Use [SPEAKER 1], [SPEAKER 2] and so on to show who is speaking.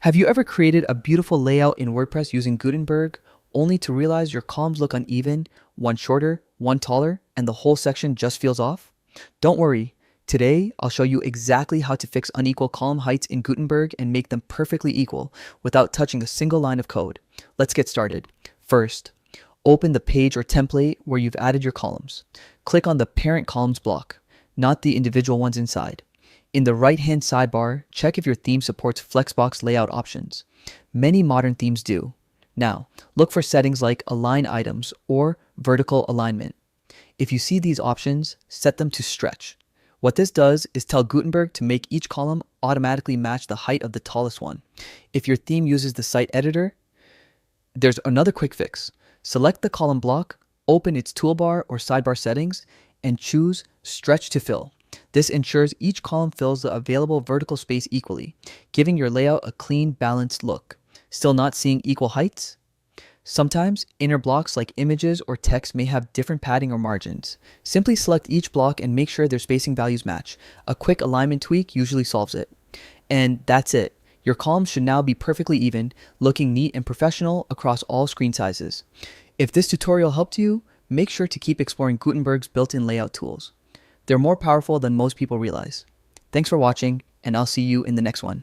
[SPEAKER 1] Have you ever created a beautiful layout in WordPress using Gutenberg, only to realize your columns look uneven, one shorter, one taller, and the whole section just feels off? Don't worry. Today, I'll show you exactly how to fix unequal column heights in Gutenberg and make them perfectly equal without touching a single line of code. Let's get started. First, open the page or template where you've added your columns. Click on the parent columns block, not the individual ones inside. In the right-hand sidebar, check if your theme supports Flexbox layout options. Many modern themes do. Now, look for settings like Align Items or Vertical Alignment. If you see these options, set them to Stretch. What this does is tell Gutenberg to make each column automatically match the height of the tallest one. If your theme uses the site editor, there's another quick fix. Select the column block, open its toolbar or sidebar settings, and choose Stretch to Fill. This ensures each column fills the available vertical space equally, giving your layout a clean, balanced look. Still not seeing equal heights? Sometimes, inner blocks like images or text may have different padding or margins. Simply select each block and make sure their spacing values match. A quick alignment tweak usually solves it. And that's it. Your columns should now be perfectly even, looking neat and professional across all screen sizes. If this tutorial helped you, make sure to keep exploring Gutenberg's built-in layout tools. They're more powerful than most people realize. Thanks for watching, and I'll see you in the next one.